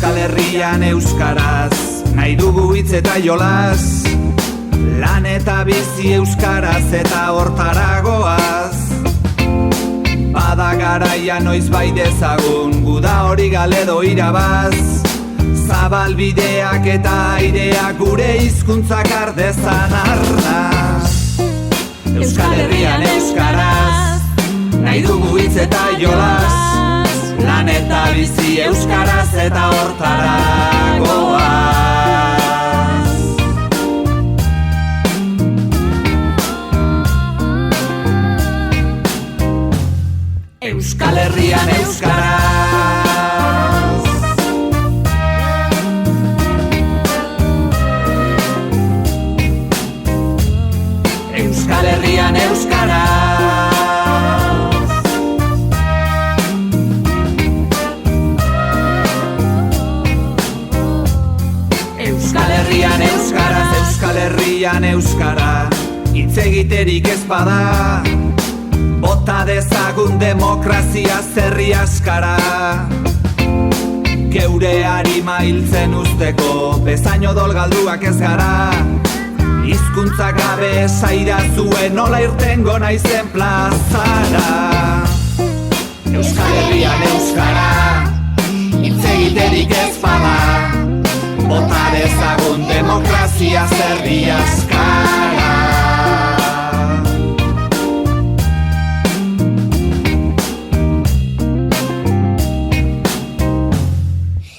Euskal Herrian euskaraz, nahi dugu hitz eta jolas, lan eta bizi euskaraz eta hortaragoaz. Bada garaia noiz bai dezagun, guda hori galedo irabaz, zabalbideak eta aireak gure hizkuntzak ardezan arnaz. Euskal Herrian euskaraz, nahi dugu hitz eta jolas, lan eta bizi euskaraz eta hortaragoaz. Euskal Herrian euskaraz, Euskal Herrian euskaraz, Euskal Herrian euskaraz, Euskal Herrian euskara, hitz egiterik ez bada, bota dezagun demokrazia zerri askara. Geure harima hiltzen usteko, bezain odol galduak ez gara, hizkuntza gabe esaira zuen nola irtengo naizen plazara. Euskal Herrian euskara, hitz egiterik ez bada, bota dezagun demokrazia zerri askara.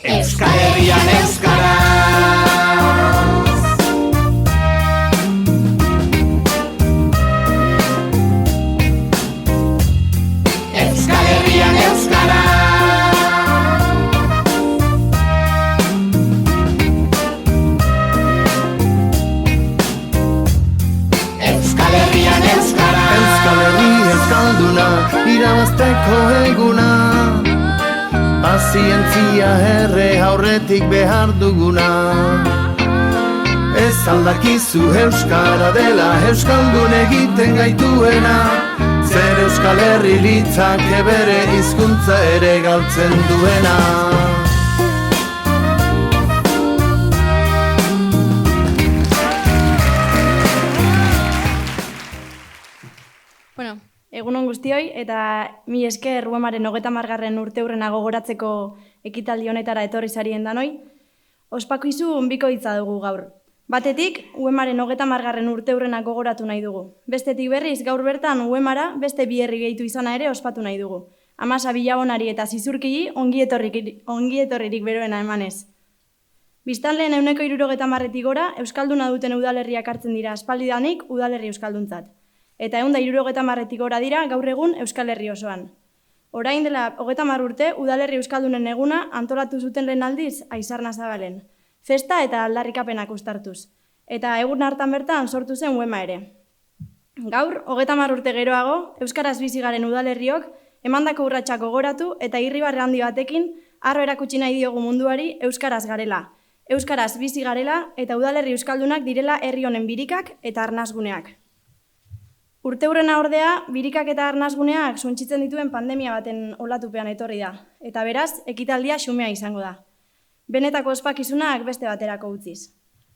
Euskal Herrian euskaraz, Euskal Herrian euskaraz, Euskal Herrian euskaraz, Euskal Herri euskalduna, irabazteko eguna, pazientzia erre aurretik behar duguna. Ez aldakizu euskara dela, euskaldun egiten gaituena, zer Euskal Herri litzake bere hizkuntza ere galtzen duena. Bueno, egunon guztioi eta mi esker UEMaren 30. urteurrena gogoratzeko ekitaldi honetara etorri zarien danoi. Ospakizu biko hitza dugu gaur. Batetik, UEMaren 30. urteurrena gogoratu nahi dugu. Bestetik berriz, gaur bertan UEMara beste bi herri gehitu izana ere ospatu nahi dugu. Amasa Bilabonari eta Zizurkili ongi etorririk beroena emanez. Biztanleen 170 gora, euskalduna duten udalerriak hartzen dira aspaldidanik udalerri euskalduntzat. Eta 170 gora dira gaur egun Euskal Herri osoan. Orain dela 30 urte, udalerri euskaldunen eguna antolatu zuten lehen aldiz Aizarna Zabalen. Festa eta aldarrikapenak uztartuz. Eta egun hartan bertan sortu zen UEMA ere. Gaur, 30 urte geroago, euskaraz bizi garen udalerriok emandako urratsak gogoratu eta irribarre handi batekin harro erakutsi nahi diogu munduari euskaraz garela. Euskaraz bizi garela eta udalerri euskaldunak direla herri honen birikak eta arnasguneak. Urteurrena ordea, birikak eta arnasguneak suntsitzen dituen pandemia baten olatupean etorri da, eta beraz, ekitaldia xumea izango da. Benetako ospakizunak beste baterako utziz.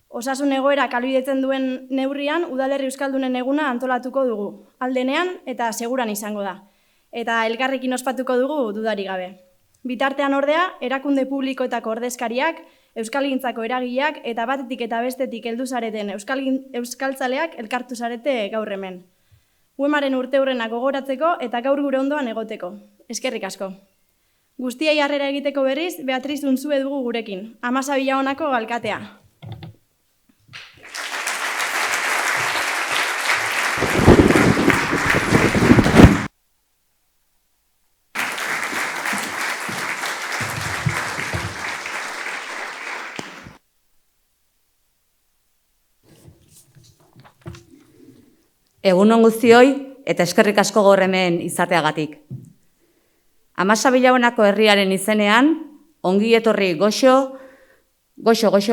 Osasun egoera ahalbidetzen duen neurrian, udalerri euskaldunen eguna antolatuko dugu, aldenean eta seguran izango da, eta elkarrekin ospatuko dugu dudari gabe. Bitartean ordea, erakunde publikoetako ordezkariak, euskalgintzako eragileak eta batetik eta bestetik heldu zareten euskaltzaleak elkartu zarete gaur hemen. UEMaren urteurrena gogoratzeko eta gaur gure ondoan egoteko. Eskerrik asko. Guztiei harrera egiteko berriz, Beatriz Unzue dugu gurekin, Amasa Bilabonako alkatea. Egunon guztioi eta eskerrik asko gaur hemen izateagatik. Amasa Bilabonako herriaren izenean, ongi etorri goxo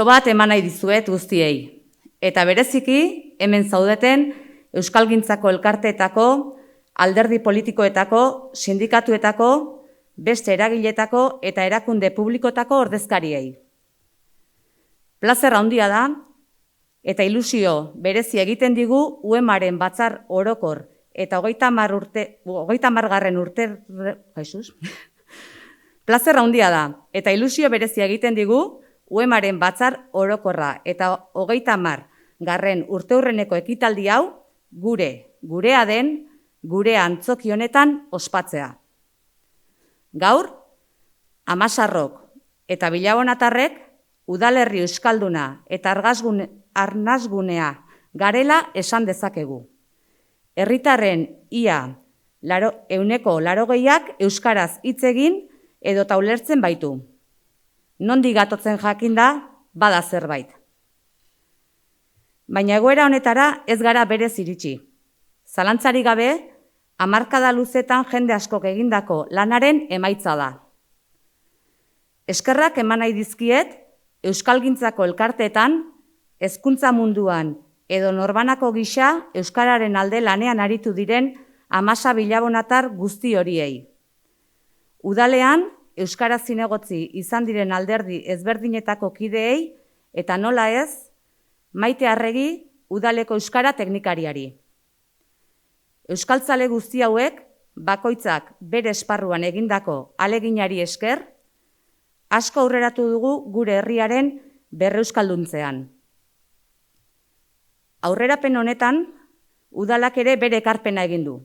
bat eman nahi dizuet guztiei. Eta bereziki, hemen zaudeten Euskalgintzako elkarteetako, alderdi politikoetako, sindikatuetako, beste eragiletako eta erakunde publikotako ordezkariei. Plazer handia da, eta ilusio berezi egiten digu UEMaren batzar orokor eta 30. urte... Plazer handia da, eta ilusio berezi egiten digu UEMaren batzar orokorra eta 30. urteurreneko ekitaldi hau gurea den, gure antzoki honetan ospatzea. Gaur, Amasarrok eta Bilabonatarrek udalerri euskalduna eta arnasgunea garela esan dezakegu. Herritarren ia 80% euskaraz hitz egin edo ulertzen baitu. Nondik gatotzen jakinda bada zerbait. Baina egoera honetara ez gara berez iritsi. Zalantzari gabe, hamarkada luzetan jende askok egindako lanaren emaitza da. Eskerrak eman nahi dizkiet, euskalgintzako elkarteetan, hezkuntza munduan edo norbanako gisa euskararen alde lanean aritu diren 10 bilabonatar guzti horiei. Udalean, euskara zinegotzi izan diren alderdi ezberdinetako kideei eta nola ez, Maite Arregi udaleko euskara teknikariari. Euskaltzale guzti hauek, bakoitzak bere esparruan egindako aleginari esker, asko aurreratu dugu gure herriaren berreuskalduntzean. Aurrerapen honetan, udalak ere bere ekarpena egin du.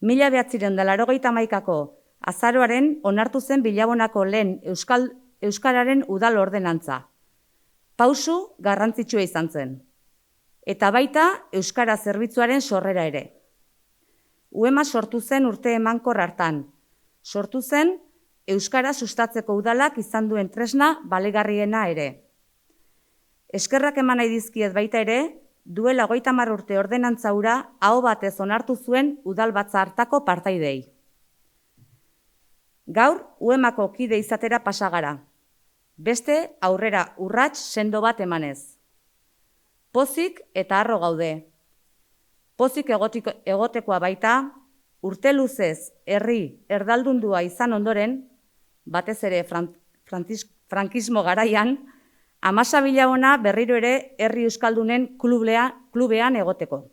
1981ko azaroaren onartu zen Bilabonako lehen euskararen udal ordenantza. Pausu garrantzitsua izan zen. Eta baita euskara zerbitzuaren sorrera ere. UEMA sortu zen urte emankor hartan. Sortu zen euskara sustatzeko udalak izan duen tresna baligarriena ere. Eskerrak eman nahi dizkiet baita ere, duela 30 urte ordenantza hura aho batez onartu zuen udal batzar hartako partaidei. Gaur, UEMako kide izatera pasa gara. Beste aurrera urrats sendo bat emanez. Pozik eta harro gaude. Pozik egotekoa baita, urte luzez herri erdaldundua izan ondoren, batez ere frankismo garaian, 10 Bilabona berriro ere herri euskaldunen klubean egoteko.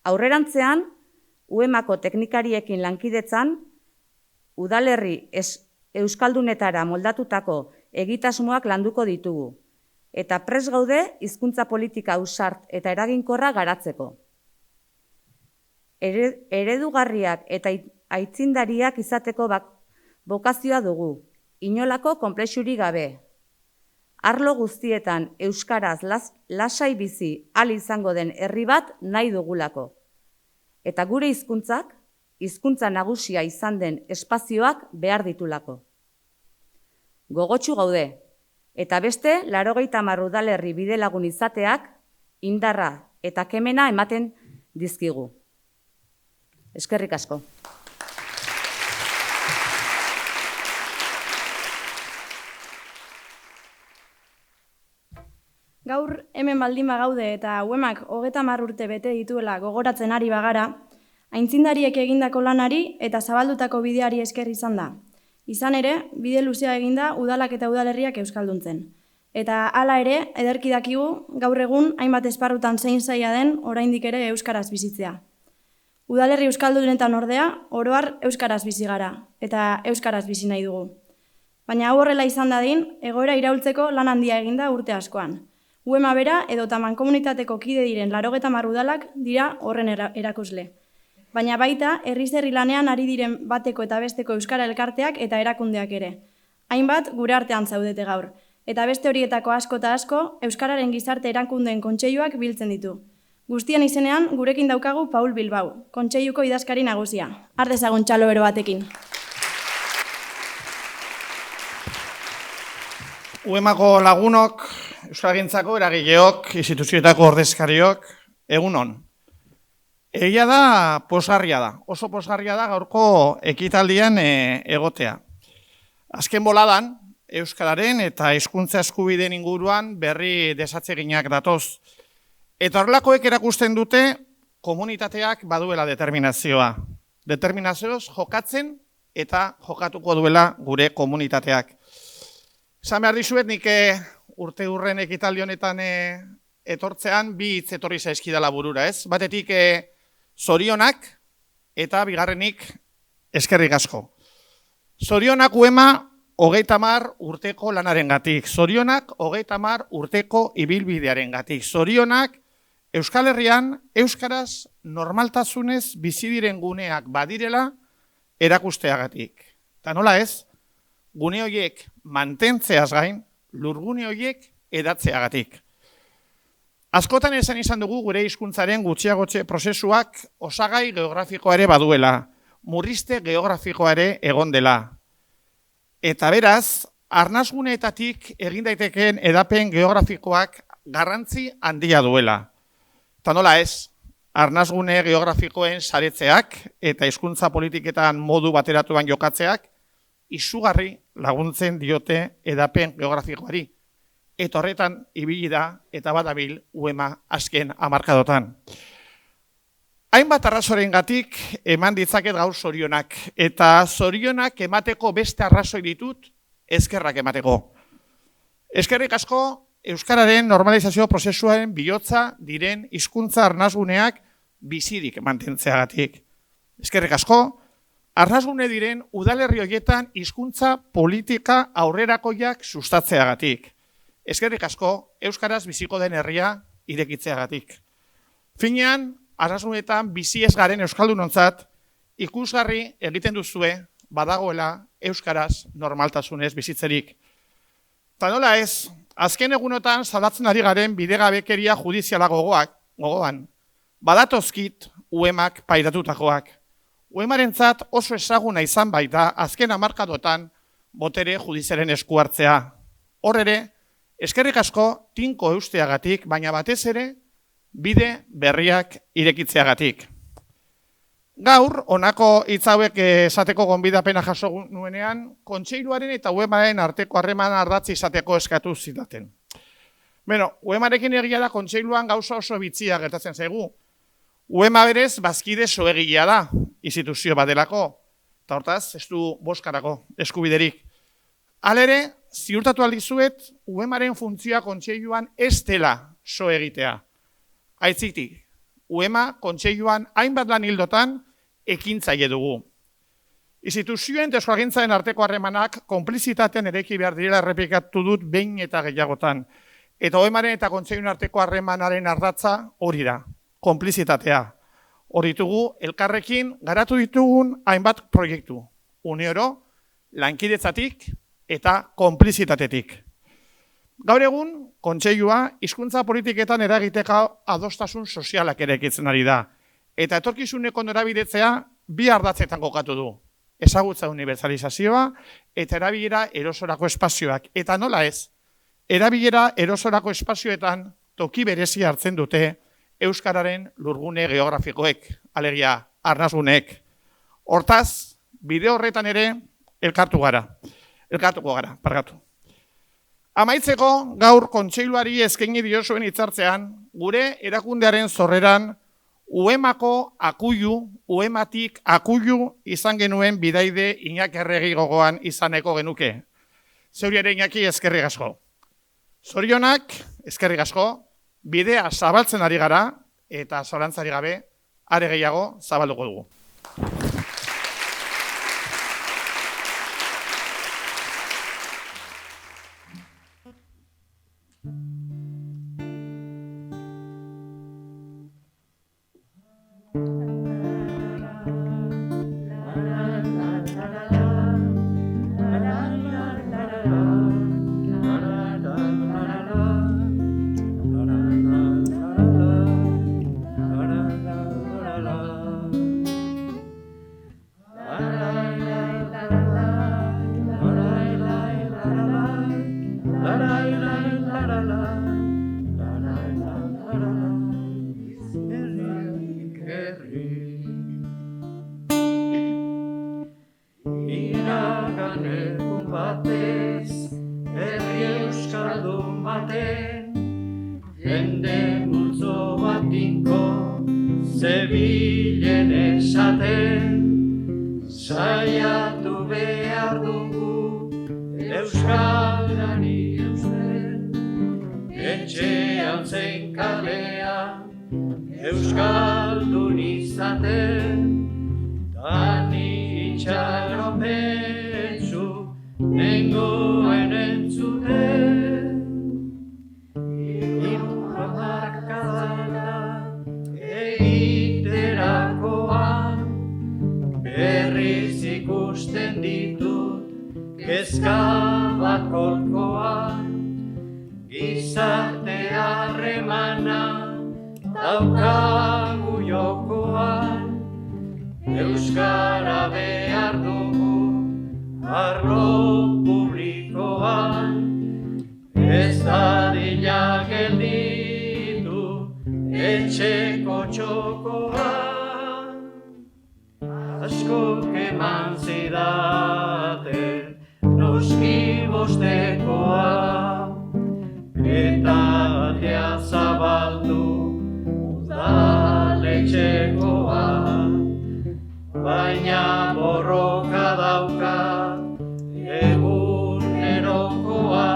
Aurrerantzean, UEMako teknikariekin lankidetzan, udalerri euskaldunetara moldatutako egitasmoak landuko ditugu, eta prest gaude hizkuntza politika ausart eta eraginkorra garatzeko. Eredugarriak eta aitzindariak izateko bokazioa dugu, inolako konplexurik gabe. Arlo guztietan euskaraz lasai bizi ahal izango den herri bat nahi dugulako. Eta gure hizkuntzak, hizkuntza nagusia izan den espazioak behar ditulako. Gogotsu gaude, eta beste 80 udalerri bidelagun izateak indarra eta kemena ematen dizkigu. Eskerrik asko. Gaur hemen baldin bagaude eta UEMak 30 urte bete dituela gogoratzen ari bagara, aintzindariek egindako lanari eta zabaldutako bideari esker izan da. Izan ere, bide luzea eginda udalak eta udalerriak euskalduntzen. Eta hala ere, ederki dakigu, gaur egun hainbat esparrutan zein zaila den oraindik ere euskaraz bizitzea. Udalerri euskaldunetan ordea, oroar euskaraz bizi gara, eta euskaraz bizi nahi dugu. Baina hau horrela izan dadin, egoera iraultzeko lan handia eginda urte askoan. UEMA bera edo mankomunitateko kide diren 80 udalak dira horren erakusle. Baina baita, herriz-herri lanean ari diren bateko eta besteko euskara elkarteak eta erakundeak ere. Hainbat gure artean zaudete gaur, eta beste horietako asko eta asko euskararen gizarte erakundeen kontseiluak biltzen ditu. Guztien izenean gurekin daukagu Paul Bilbao, kontseiluko idazkari nagusia. Har dezagun txalo bero batekin. UEMako lagunok, euskalgintzako eragileok, instituzioetako ordezkariok, egunon. Egia da, posgarria da. Oso posgarria da gaurko ekitaldian egotea. Azken boladan, euskararen eta hizkuntza eskubideen inguruan berri desatseginak datoz. Eta horrelakoek erakusten dute komunitateak baduela determinazioa. Determinazioz jokatzen eta jokatuko duela gure komunitateak. Esan behar dizuet, nik urte hurren ekitaldi honetan etortzean bi hitz etorri zaizkidala burura, ez? Batetik zorionak eta bigarrenik eskerrik asko. Zorionak UEMA 30 urteko lanarengatik, zorionak 30 urteko ibilbidearengatik, zorionak Euskal Herrian euskaraz normaltasunez bizi diren guneak badirela erakusteagatik. Eta nola ez, gune horiek mantentzeaz gain, lurgune horiek edatzeagatik. Askotan esan izan dugu gure hizkuntzaren gutxiagotxe prozesuak osagai geografikoa ere baduela, murrizte geografikoa ere egon dela. Eta beraz, arnasguneetatik egin daitekeen edapen geografikoak garrantzi handia duela. Eta nola ez, arnasgune geografikoen saretzeak eta hizkuntza politiketan modu bateratuan jokatzeak izugarri laguntzen diote edapen geografikoari. Eta horretan ibili da eta badabil UEMA azken hamarkadotan. Hainbat arrazorengatik eman ditzaket gaur zorionak, eta zorionak emateko beste arrazoi ditut eskerrak emateko. Eskerrik asko euskararen normalizazio prozesuaren bihotza diren hizkuntza arnasguneak bizirik mantentzeagatik. Eskerrik asko, arnasgune diren udalerri horietan hizkuntza politika aurrerakoiak sustatzeagatik. Eskerrik asko, euskaraz biziko den herria irekitzeagatik. Finean, arnasgunetan bizi ez garen euskaldunontzat ikusgarri egiten duzue badagoela euskaraz normaltasunez bizitzerik. Ta nola ez, azken egunotan salatzen ari garen bidegabekeria judiziala gogoan. Badatozkit UEMak pairatutakoak. UEMarentzat oso ezaguna izan baita azken hamarkadotan botere judiziaren esku hartzea. Hor ere, eskerrik asko tinko eusteagatik, baina batez ere bide berriak irekitzeagatik. Gaur, honako hitz hauek esateko gonbidapena jaso nuenean, Kontseiluaren eta UEMaren arteko harreman ardatzi izateko eskatu zidaten. Beno, UEMarekin egia da Kontseiluan gauza oso bitzia gertatzen zaigu. UEMA berez bazkide soegilea da, instituzio badelako, eta hortaz, ez du boskarako eskubiderik. Halere, ziurtatu aldizuet, UEMaren funtzioa Kontseiluan ez dela soegitea. Aitzitik, UEMA Kontseiluan hainbat lan hildotan ekintzaile dugu. Instituzioen eta euskalgintzaren arteko harremanak konplizitatean ereki behar direla errepikatu dut behin eta gehiagotan. Eta UEMaren eta Kontseiluen arteko harremanaren ardatza hori da, konplizitatea. Hor ditugu, elkarrekin garatu ditugun hainbat proiektu. Uneoro, lankidetzatik eta konplizitatetik. Gaur egun, Kontseilua hizkuntza politiketan eragiteko adostasun sozialak erekitzen ari da. Eta etorkizuneko norabidetzea bi ardatzetan kokatu du. Ezagutza unibertsalizazioa eta erabilera erosorako espazioak. Eta nola ez, erabilera erosorako espazioetan toki berezi hartzen dute euskararen lurgune geografikoek, alegia arnasguneek. Hortaz, bide horretan ere elkartuko gara. Amaitzeko, gaur Kontseiluari eskaini diozuen hitzartzean, gure erakundearen zorreran UEMako akuilu, UEMatik akuilu izan genuen bidaide Iñaki Arregi gogoan izaneko genuke. Zeuri ere Iñaki eskerrik asko. Zorionak, eskerrik asko, bidea zabaltzen ari gara, eta zalantzari gabe, are gehiago zabalduko dugu. Jende multzo bat zebilen esaten, saiatu Euskarari eusten, etxean zein kalean, Euskaldun izaten, tani itxaropentsu, nengoen entzuten. Hiru hamarkada egiterakoan, berriz ikusten ditut, kezka bat kolkoan, gizarte harremana daukagu jokoan, Euskara behar dugu arlo publikoan, ez dadila gelditu etxeko txokoan. Askok eman zidaten noski bostekoa, eta atea zabaldu udaletxekoa, baina borroka daukat egunerokoa,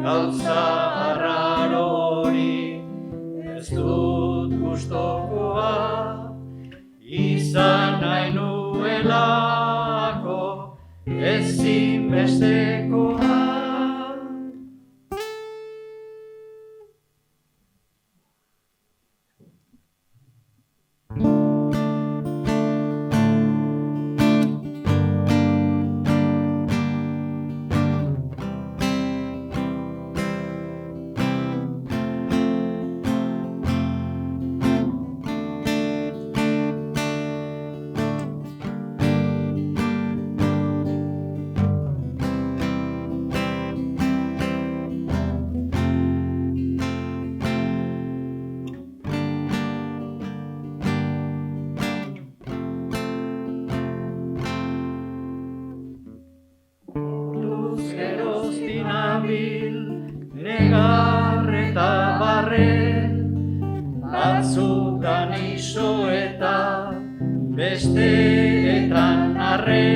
gauza arraro hori ez dut gustokoa, izan nahi nuelako ezinbestekoa. Negar eta barre, batzutan iso eta besteetan arre,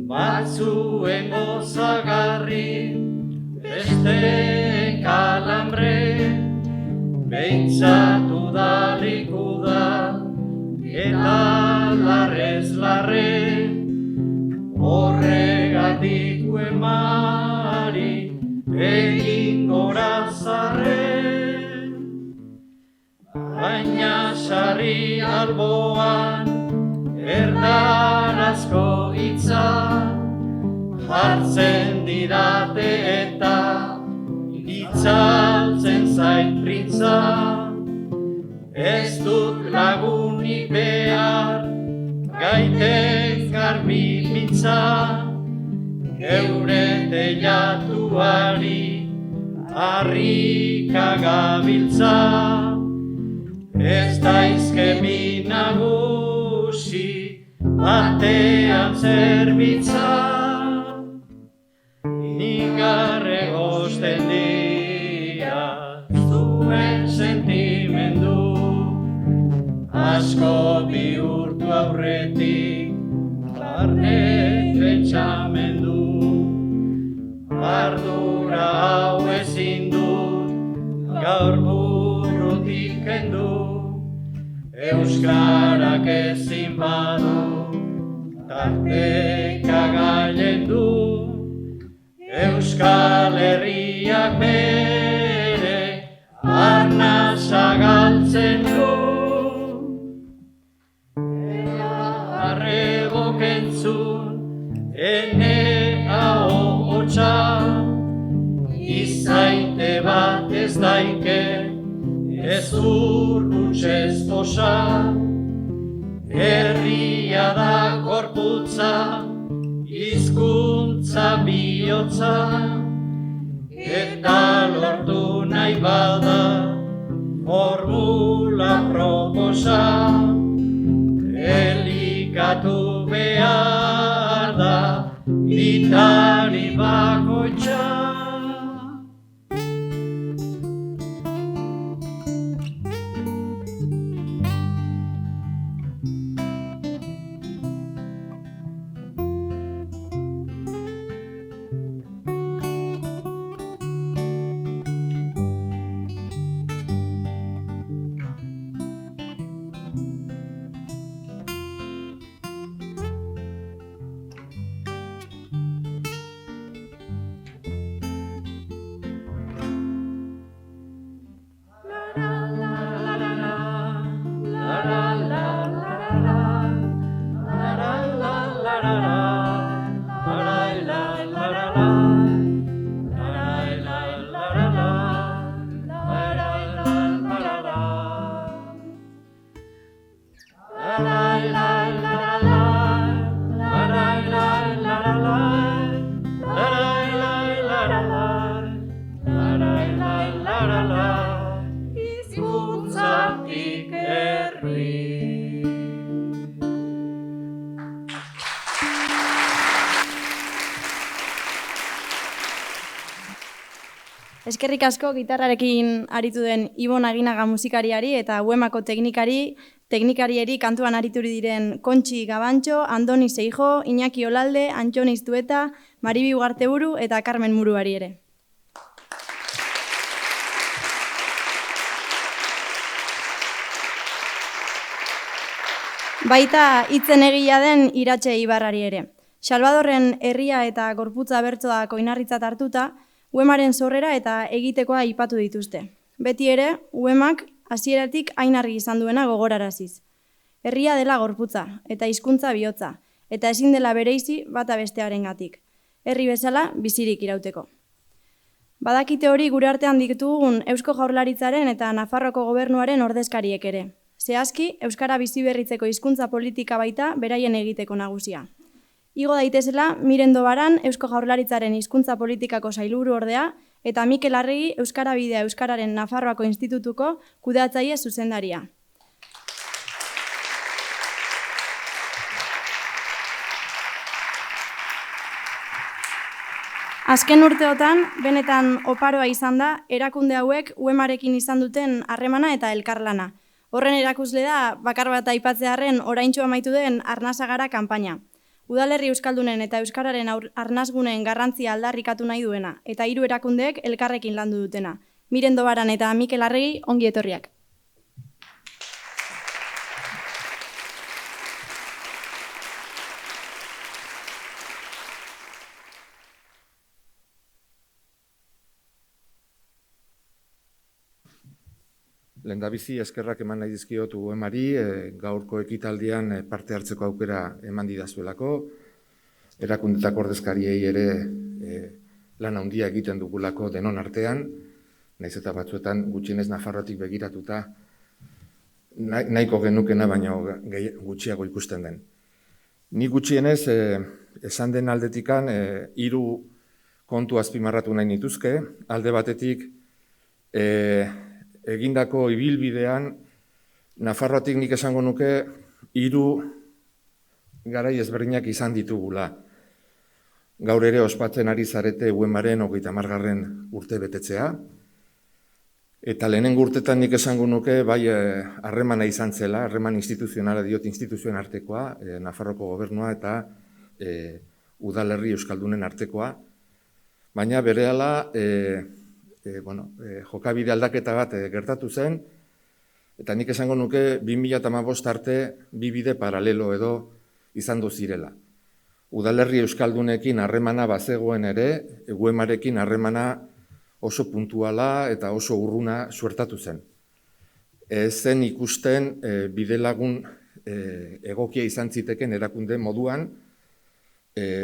batzuen gozagarri, besteen kalambre, behintzatu daliku da eta larrez larre, horregatik emari egin gorazarre, baina sarri alboan erdarazko hitza jartzen didate eta itzaltzen zait printza. Ez dut lagunik behar gaiten garbi mintza, geure teilatuari harrika gabiltza, ez daizkemi nagusi batean zerbitza. Nigarre gozten dira zuen sentimendu, asko bihurtu aurretik barne pentsamendu. Ardura hau ezin dut gaur burutik kendu, euskarak ezin badu tarteka gailendu, Euskal Herriak bere arnasa galtzen du. Arrebok entzun ene ahotsa, izaite bat ez daike ez urrutsez posa, herria da korputza, hizkuntza bihotza, eta lortu nahi bada formula proposa, elikatu behar da ditari bakoitza. zarala, hizkuntzatik herri. Eskerrik asko gitarrarekin aritu den Ibon Aginaga musikariari eta UEMako teknikarieri kantuan arituri diren Kontxi Gabantxo, Andoni Seijo, Iñaki Olalde, Antxoni Iztueta, Maribi Ugarteburu eta Carmen Muruari ere. Baita hitzen egila den Iratxe Ibarrari ere. Salvadorren herria eta gorputza bertsoak oinarritzat hartuta, UEMaren sorrera eta egitekoa aipatu dituzte. Beti ere, UEMak hasieratik hain argi izan duena gogoraraziz. Herria dela gorputza eta hizkuntza bihotza, eta ezin dela bereizi bata bestearengatik. Herri bezala bizirik irauteko. Badakite hori gure artean ditugun Eusko Jaurlaritzaren eta Nafarroko Gobernuaren ordezkariek ere. Zehazki, euskara biziberritzeko hizkuntza politika baita beraien egiteko nagusia. Igo daitezela Miren Dobaran Eusko Jaurlaritzaren hizkuntza politikako sailburu ordea eta Mikel Arregi Euskara Bidea Euskararen Nafarroako Institutuko kudeatzaile zuzendaria. Azken urteotan, benetan oparoa izan da, erakunde hauek UEMarekin izan duten harremana eta elkarlana. Horren erakusle da, bakar bat aipatzearren oraintsu amaitu den Arnasagara kanpaina. Udalerri euskaldunen eta euskararen arnasguneen garrantzia aldarrikatu nahi duena, eta 3 erakundeek elkarrekin landu dutena. Miren Dobaran eta Mikel Arregi ongi etorriak. Lehendabizi eskerrak eman nahi dizkiot UEMari, gaurko ekitaldian parte hartzeko aukera eman didazuelako, erakundetako ordezkariei ere lan handia egiten dugulako denon artean, nahiz eta batzuetan gutxienez Nafarroatik begiratuta nahiko genukena, baina gutxiago ikusten den. Ni gutxienez esan den aldetikan 3 kontu azpimarratu nahi nituzke, alde batetik egindako ibilbidean, Nafarroatik nik esango nuke 3 garai ezberdinak izan ditugula. Gaur ere ospatzen ari zarete UEMaren 30. urte betetzea, eta lehenengo urtetan nik esango nuke bai harremana izan zela, harreman instituzionala diot instituzioen artekoa, Nafarroko Gobernua eta udalerri euskaldunen artekoa, baina berehala jokabide aldaketa bat gertatu zen, eta nik esango nuke 2015 arte 2 bide paralelo edo izan zirela. Udalerri euskaldunekin harremana bazegoen ere, UEMarekin harremana oso puntuala eta oso urruna suertatu zen. Ez zen ikusten bidelagun egokia izan ziteken erakunde moduan,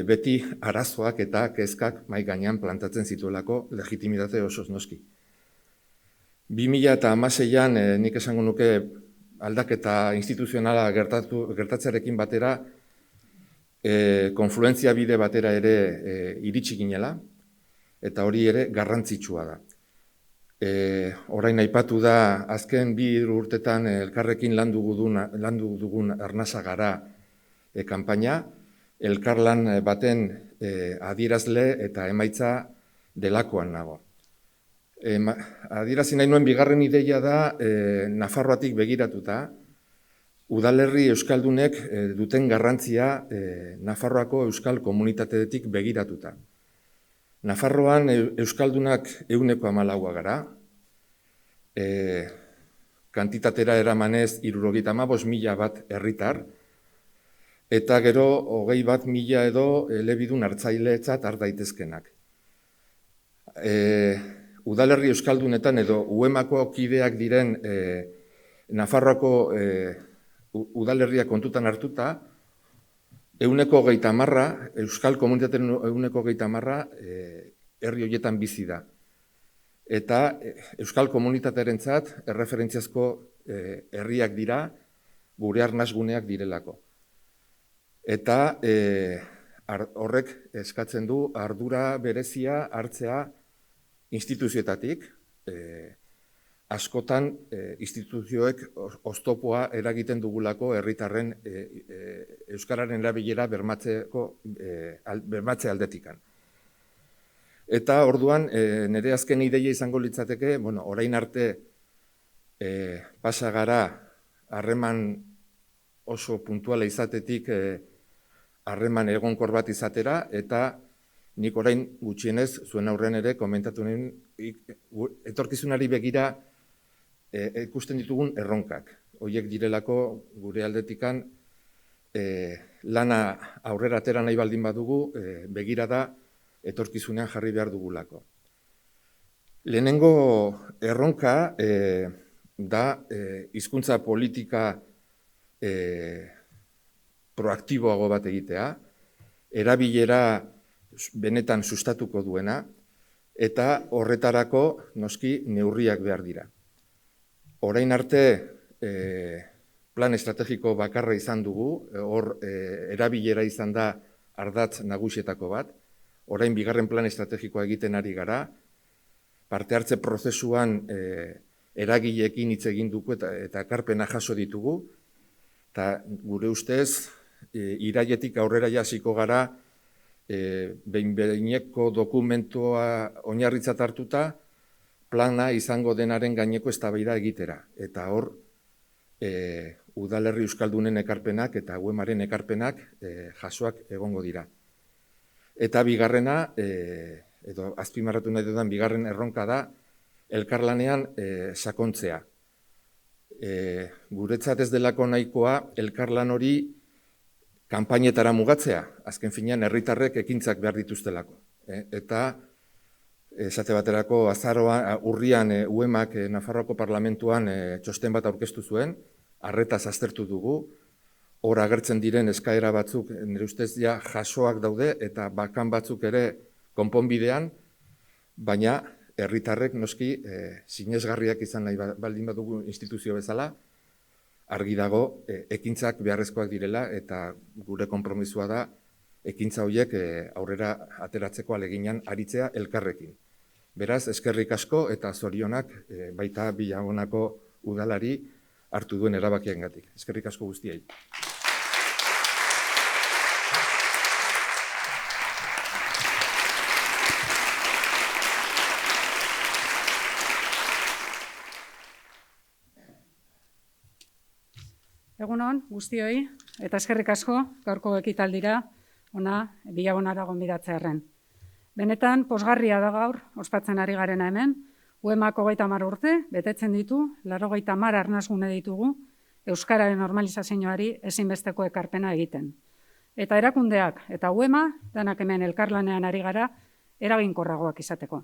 beti arazoak eta kezkak mahai gainean plantatzen zituelako legitimitate osoz noski. 2016an nik esango nuke aldaketa instituzionala gertatzearekin batera konfluentzia bide batera ere iritsi ginela, eta hori ere garrantzitsua da. Orain aipatu da azken 2 urtetan elkarrekin landu dugun Arnasagara kanpaina, elkarlan baten adierazle eta emaitza delakoan nago. Adierazi nahi nuen bigarren ideia da Nafarroatik begiratuta, udalerri euskaldunek duten garrantzia Nafarroako euskal komunitateetik begiratuta. Nafarroan euskaldunak 114 gara, kantitatera eramanez 75.000 bat herritar, eta gero 21.000 edo elebidun hartzaileetzat har daitezkenak. Udalerri euskaldunetan edo UEMako kideak diren Nafarroako udalerria kontutan hartuta, 130, euskal komunitateen 130 herri horietan bizi da. Eta euskal komunitatearentzat erreferentziazko herriak dira, gure arnasguneak direlako. Eta horrek eskatzen du ardura berezia hartzea instituzioetatik, askotan instituzioek oztopoa eragiten dugulako herritarren euskararen erabilera bermatze aldetikan. Eta orduan, nire azken ideia izango litzateke, orain arte pasa gara harreman oso puntuala izatetik harreman egonkor bat izatera, eta nik orain gutxienez zuen aurrean ere komentatu nuen etorkizunari begira ikusten ditugun erronkak. Horiek direlako gure aldetikan lana aurrera atera nahi baldin badugu, begira da etorkizunean jarri behar dugulako. Lehenengo erronka da hizkuntza politika proaktiboago bat egitea, erabilera benetan sustatuko duena, eta horretarako noski neurriak behar dira. Orain arte plan estrategiko bakarra izan dugu, hor erabilera izan da ardatz nagusietako bat, orain bigarren plan estrategikoa egiten ari gara, parte hartze prozesuan eragileekin hitz egin dugu eta ekarpena jaso ditugu, eta gure ustez, irailetik aurrera jasiko gara, behin-behineko dokumentua oinarritzat hartuta, plana izango denaren gaineko eztabaida egitera. Eta hor, udalerri euskaldunen ekarpenak eta UEMaren ekarpenak jasoak egongo dira. Eta bigarrena, edo azpimarratu nahi dudan bigarren erronka da, elkarlanean sakontzea. Guretzat ez delako nahikoa elkarlan hori kanpainetara mugatzea, azken finean herritarrek ekintzak behar dituztelako. Eta esate baterako urrian UEMak Nafarroako parlamentuan txosten bat aurkeztu zuen, arretaz aztertu dugu, hor agertzen diren eskaera batzuk nire ustez ja jasoak daude eta bakan batzuk ere konponbidean, baina herritarrek noski sinesgarriak izan nahi baldin badugu instituzio bezala, argi dago ekintzak beharrezkoak direla eta gure konpromisua da ekintza horiek aurrera ateratzeko aleginan aritzea elkarrekin. Beraz, eskerrik asko eta zorionak baita Villagonako udalari hartu duen erabakiengatik. Eskerrik asko guztiei. Egunon, guztioi, eta eskerrik asko gaurko ekitaldira ona Villagonara gonbidatzearren. Benetan, pozgarria da gaur, ospatzen ari garena hemen, UEMak 30 urte, betetzen ditu, 80 arnasgune ditugu, euskararen normalizazioari ezinbesteko ekarpena egiten. Eta erakundeak eta UEMa, danak hemen elkarlanean ari gara, eraginkorragoak izateko.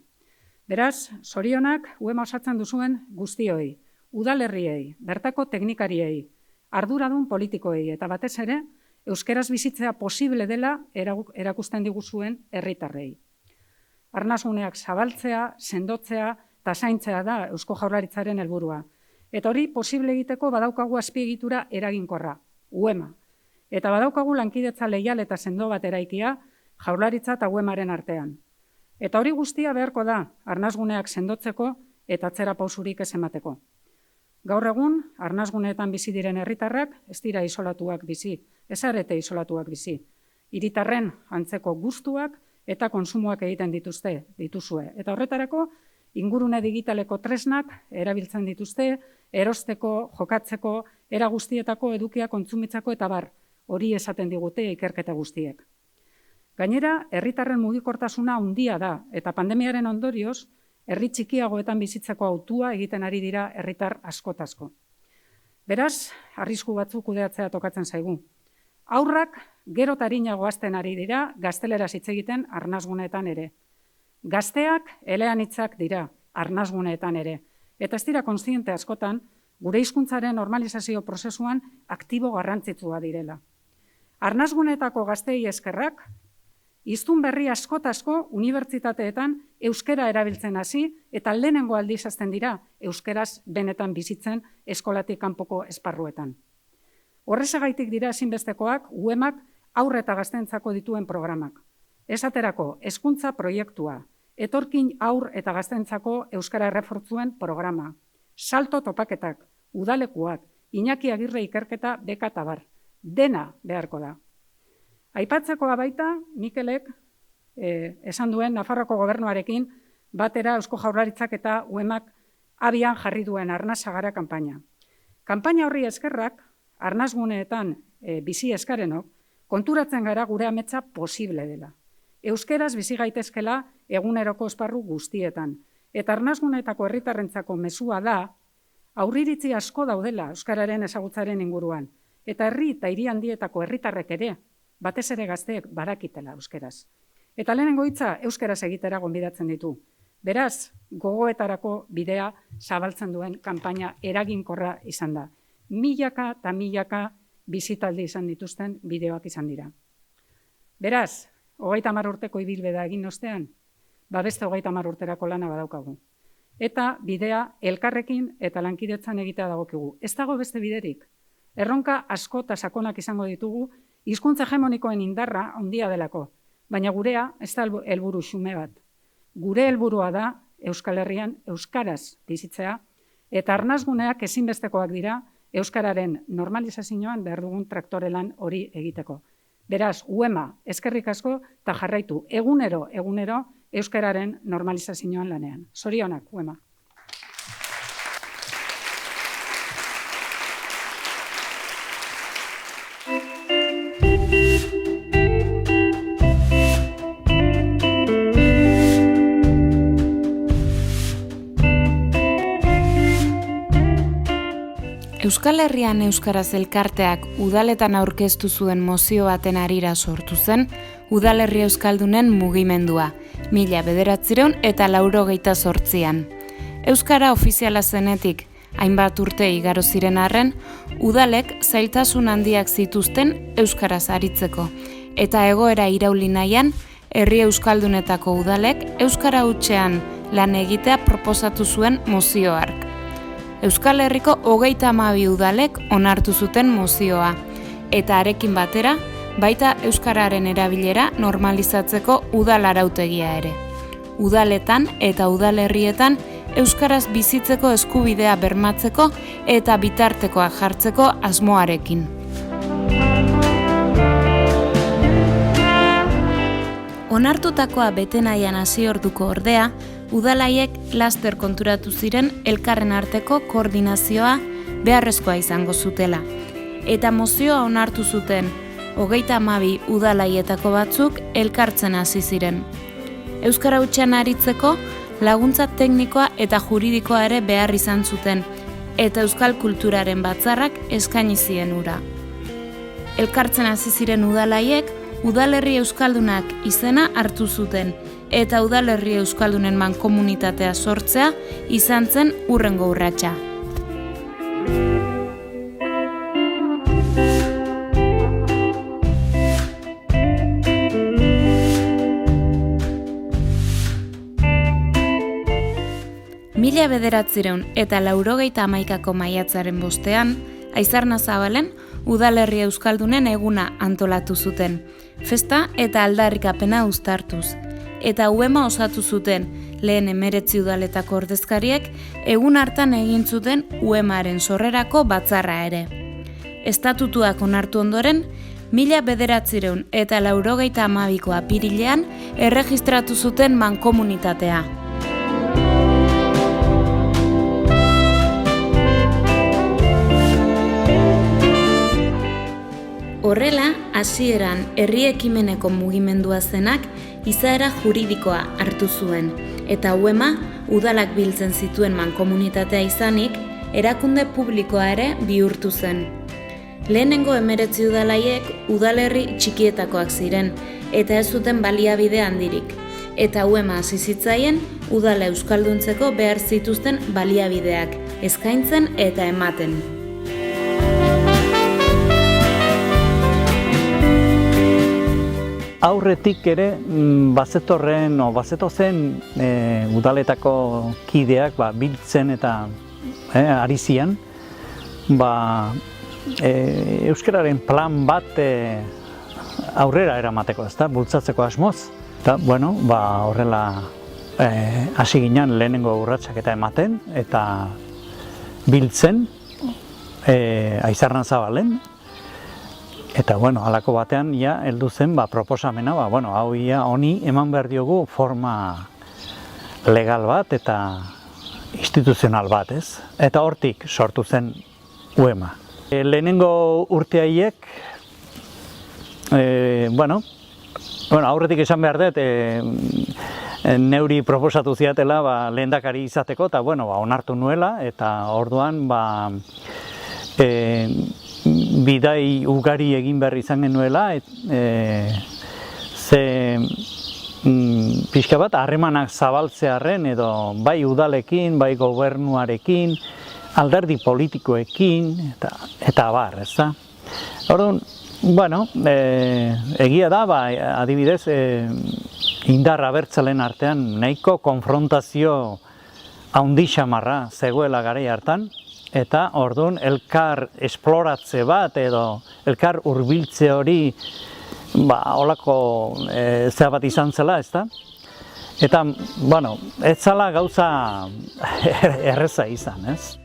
Beraz, zorionak UEMa osatzen duzuen guztioi, udalerriei, bertako teknikariei, arduradun politikoei eta batez ere, euskeraz bizitzea posible dela erakusten diguzuen herritarrei. Arnasguneak zabaltzea, sendotzea eta zaintzea da Eusko Jaurlaritzaren helburua. Eta hori posible egiteko badaukagu azpiegitura eraginkorra, UEMa. Eta badaukagu lankidetza leial eta sendo bat eraikia Jaurlaritza eta UEMaren artean. Eta hori guztia beharko da arnasguneak sendotzeko eta atzera pausurik ez emateko. Gaur egun, arnasguneetan bizi diren herritarrak ez dira isolatuak bizi, ez arete isolatuak bizi. Hiritarren antzeko gustuak eta konsumoak egiten dituzue. Eta horretarako, ingurune digitaleko tresnak erabiltzen dituzte, erosteko, jokatzeko, era guztietako edukia kontsumitzako eta bar, hori esaten digute ikerketa guztiek. Gainera, herritarren mugikortasuna handia da, eta pandemiaren ondorioz, herri txikiagoetan bizitzeko hautua egiten ari dira herritar askotazko. Beraz, arrisku batzuk kudeatzea tokatzen zaigu. Haurrak gero eta arinago hasten ari dira gazteleraz hitz egiten arnasguneetan ere. Gazteak eleanitzak dira arnasguneetan ere. Eta ez dira kontziente askotan gure hizkuntzaren normalizazio prozesuan aktibo garrantzitsua direla. Arnasguneetako gazteei eskerrak, hiztun berri askotazko unibertsitateetan euskera erabiltzen hasi eta lehenengo aldiz hasten dira euskeraz benetan bizitzen eskolatik kanpoko esparruetan. Horrezagaitik dira ezinbestekoak UEMak haur eta gazteentzako dituen programak. Esaterako, hezkuntza proiektua, etorkin aur eta gaztentzako euskara errefortzuen programa, salto topaketak, udalekuak, Iñaki Agirre ikerketa beka eta bar, dena beharko da. Aipatzekoa baita, Mikelek esan duen Nafarroako gobernuarekin batera Eusko Jaurlaritzak eta UEMak abian jarri duen arnasagara kanpaina. Kanpaina horri eskerrak, arnasguneetan bizi eskarenok, konturatzen gara gure ametsa posible dela. Euskeraz bizi gaitezkela eguneroko esparru guztietan. Eta arnasguneetako herritarrentzako mezua da, aurriritzi asko daudela euskararen ezagutzaren inguruan. Eta herri eta hiri handietako herritarrek ere, batez ere gazteek barakitela euskeraz. Eta lehenengo hitza euskeraz egitera gonbidatzen ditu. Beraz, gogoetarako bidea zabaltzen duen kanpaina eraginkorra izan da. Milaka eta milaka bizitaldi izan dituzten bideoak izan dira. Beraz, 30 urteko ibilbidea egin ostean, beste 30 urterako lana badaukagu. Eta bidea elkarrekin eta lankidetzan egitea dagokigu. Ez dago beste biderik. Erronka asko eta sakonak izango ditugu, hizkuntza hegemonikoen indarra handia delako, baina gurea ez da helburu xume bat. Gure helburua da Euskal Herrian euskaraz bizitzea eta arnasguneak ezinbestekoak dira euskararen normalizazioan behar dugun traktore lan hori egiteko. Beraz, UEMA eskerrik asko eta jarraitu egunero euskararen normalizazioan lanean. Zorionak, UEMA. Euskal Herrian Euskaraz elkarteak udaletan aurkeztu zuen mozio baten harira sortu zen Udalerri Euskaldunen mugimendua, 1988an. Euskara ofiziala zenetik, hainbat urte igaro ziren arren, udalek zailtasun handiak zituzten euskaraz aritzeko, eta egoera irauli nahian, herri euskaldunetako udalek euskara hutsean lan egitea proposatu zuen mozio hark. Euskal Herriko 32 udalek onartu zuten mozioa, eta harekin batera, baita euskararen erabilera normalizatzeko udal arautegia ere. Udaletan eta udalerrietan euskaraz bizitzeko eskubidea bermatzeko eta bitartekoa jartzeko asmoarekin. Onartutakoa bete nahian hasi orduko ordea, udalaiek laster konturatu ziren elkarren arteko koordinazioa beharrezkoa izango zutela. Eta mozioa onartu zuten 32 udalaietako batzuk elkartzen hasi ziren. Euskara hutsean aritzeko laguntza teknikoa eta juridikoa ere behar izan zuten, eta euskal kulturaren batzarrak eskaini zien hura. Elkartzen hasi ziren udalaiek Udalerri Euskaldunak izena hartu zuten, eta Udalerri Euskaldunen mankomunitatea sortzea izan zen hurrengo urratsa. Mila 1991ko maiatzaren 5ean, Aizarna Zabalen, Udalerri Euskaldunen eguna antolatu zuten, festa eta aldarrikapena uztartuz. Eta UEMA osatu zuten, lehen 19 udaletako ordezkariek, egun hartan egin zuten UEMaren sorrerako batzarra ere. Estatutuak onartu ondoren, 1992ko apirilean erregistratu zuten mankomunitatea. Horrela, hasieran herri ekimeneko mugimendua zenak izaera juridikoa hartu zuen, eta UEMA udalak biltzen zituen mankomunitatea izanik, erakunde publikoa ere bihurtu zen. Lehenengo 19 udalaiek udalerri txikietakoak ziren, eta ez zuten baliabide handirik, eta UEMA hasi zitzaien udala euskalduntzeko behar zituzten baliabideak, eskaintzen eta ematen. Aurretik ere bazetozen udaletako kideak biltzen eta ari ziren euskararen plan bat aurrera eramateko, bultzatzeko asmoz. Eta, horrela hasi ginen lehenengo urratsak eta ematen, eta biltzen, Aizarran Zabalen, eta, halako batean, heldu zen, proposamena, hau honi eman behar diogu forma legal bat eta instituzional bat, ez? Eta hortik sortu zen UEMA. Lehenengo urteaiek, aurretik esan behar dut, neuri proposatu ziatela lehendakari izateko, eta onartu nuela, eta orduan bidai ugari egin behar izan genuela, pixka bat harremanak zabaltzearren edo bai udalekin, bai gobernuarekin, alderdi politikoekin, eta abar, ez da? Orduan, egia da, adibidez, indar abertzalen artean nahiko konfrontazio handi xamarra zegoela garai hartan, eta orduan elkar esploratze bat edo elkar hurbiltze hori holako zea bat izan zela, ez da? Eta, ez zala gauza erreza izan, ez?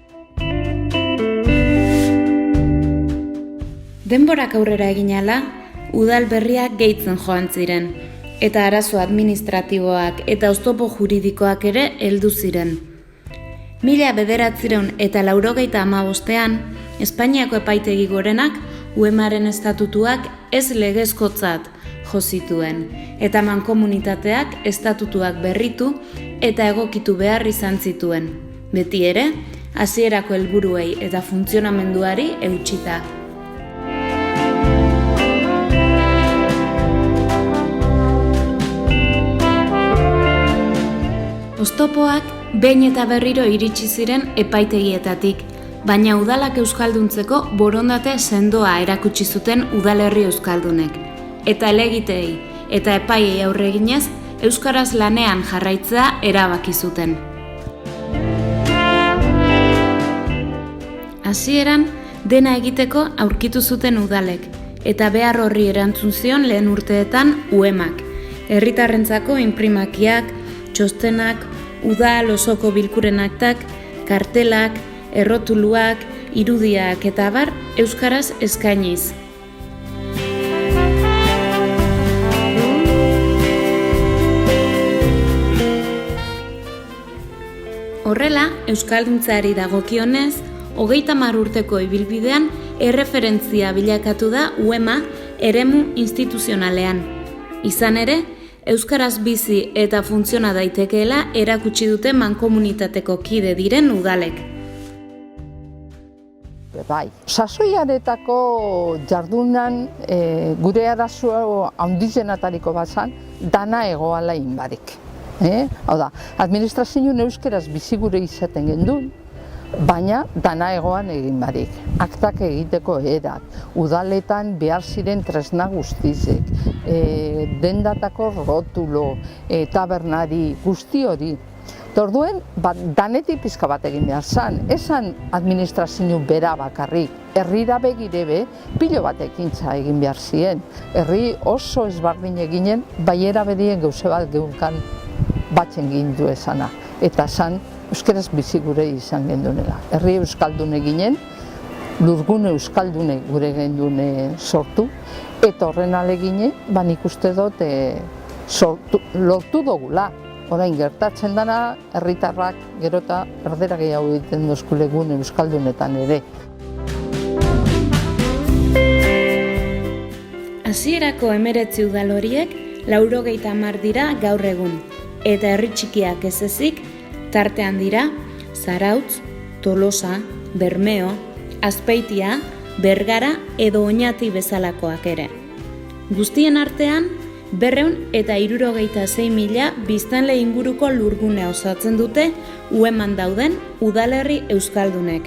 Denborak aurrera egin ala, udal berriak gehitzen joan ziren, eta arazo administratiboak eta oztopo juridikoak ere heldu ziren. 1985ean, Espainiako epaitegi gorenak UEMaren estatutuak ez legezkotzat jo zituen, eta mankomunitateak estatutuak berritu eta egokitu behar izan zituen. Beti ere, hasierako helburuei eta funtzionamenduari eutsita. Oztopoak behin eta berriro iritsi ziren epaitegietatik, baina udalak euskalduntzeko borondate sendoa erakutsi zuten udalerri euskaldunek. Eta helegiteei eta epaiei aurre eginez, euskaraz lanean jarraitzea erabaki zuten. Hasieran, dena egiteko aurkitu zuten udalek, eta behar horri erantzun zion lehen urteetan UEMak, herritarrentzako inprimakiak, txostenak, udal osoko bilkuren aktak, kartelak, errotuluak, irudiak eta abar euskaraz eskainiz. Horrela, euskalduntzeari dagokionez, 30 urteko ibilbidean erreferentzia bilakatu da UEMA eremu instituzionalean. Izan ere, euskaraz bizi eta funtziona daitekeela erakutsi dute mankomunitateko kide diren udalek. Bai, sasoiaretako jardunan gure arazo handizenatariko bazan, dana egoala inbarik. Hau da, administrazioen euskeraz bizi gure izaten gendun, baina dana egoan egin barik. Aktak egiteko erat, udaletan behar ziren tresna guztizek, dendatako rotulo, tabernari, guzti hori. Orduen, danetik pizka bat egin behar zan, esan administrazio bera bakarrik, herrira begirebe pilo bat ekintza egin behar ziren. Herri oso ezbardin eginen, baiera bedien gauze bat geunkan batzen gindu esana. Eta zan, euskeraz bizi gure izan gendunela. Herri euskaldune ginen, lurgune euskaldune gure gendune sortu, eta horren alegine, nik uste dut lortu dugula. Orain gertatzen dana, herritarrak gerota erdera gehiago egiten dozkule gune euskaldunetan ere. Hasierako 19 udal horiek 90 dira gaur egun, eta herri txikiak ez ezik, tartean dira Zarautz, Tolosa, Bermeo, Azpeitia, Bergara edo Oñati bezalakoak ere. Guztien artean, 276.000 biztanle inguruko lurgune osatzen dute UEMan dauden udalerri euskaldunek.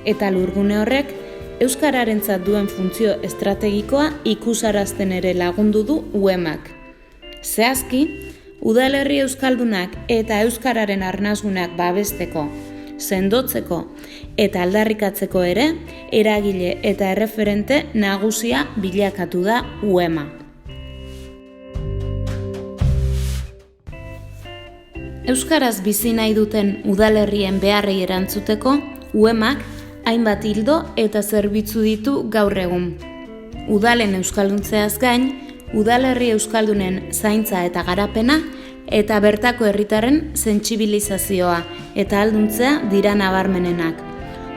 Eta lurgune horrek euskararentzat duen funtzio estrategikoa ikusarazten ere lagundu du UEMak. Zehazki, udalerri euskaldunak eta euskararen arnasgunak babesteko, sendotzeko eta aldarrikatzeko ere, eragile eta erreferente nagusia bilakatu da UEMA. Euskaraz bizi nahi duten udalerrien beharrei erantzuteko, UEMak hainbat ildo eta zerbitzu ditu gaur egun. Udalen euskalduntzeaz gain, udalerri euskaldunen zaintza eta garapena eta bertako herritarren sentsibilizazioa eta ahalduntzea dira nabarmenenak.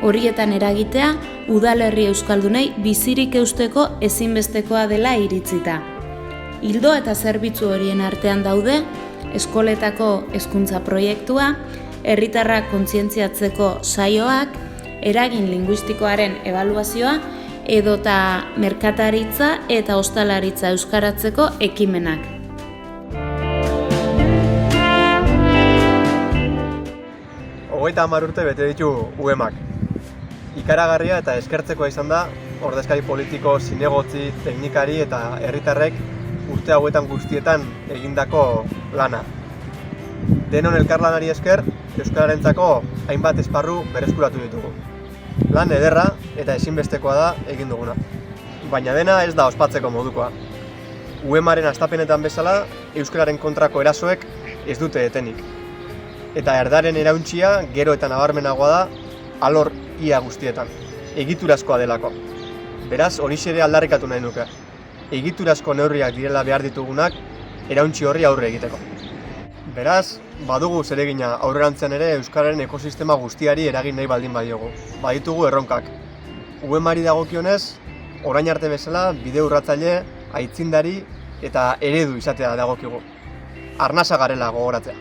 Horietan eragitea, udalerri euskaldunei bizirik eusteko ezinbestekoa dela iritzita. Ildo eta zerbitzu horien artean daude, eskoletako hezkuntza proiektua, herritarrak kontzientziatzeko saioak, eragin linguistikoaren ebaluazioa, edota merkataritza eta ostalaritza euskaratzeko ekimenak. Hogeita 10 urte bete ditu UEMak. Ikaragarria eta eskertzekoa izan da, ordezkari politiko, zinegotzi, teknikari eta herritarrek urte hauetan guztietan egindako lana. Denon elkarlanari esker, euskararentzako hainbat esparru berreskuratu ditugu. Lan ederra eta ezinbestekoa da egin duguna. Baina dena ez da ospatzeko modukoa. UEMaren hastapenetan bezala, euskararen kontrako erasoek ez dute etenik. Eta erdaren erauntzia gero eta nabarmenagoa da alor ia guztietan. Egiturazkoa delako. Beraz, horixe ere aldarrikatu nahi nuke. Egiturazko neurriak direla behar ditugunak erauntzi horri aurre egiteko. Beraz, badugu zeregina aurrerantzean ere euskararen ekosistema guztiari eragin nahi baldin badiogu. Baditugu erronkak. UEMari dagokionez, orain arte bezala bide urratzaile, aitzindari eta eredu izatea dagokigu. Arnasa garela gogoratzea.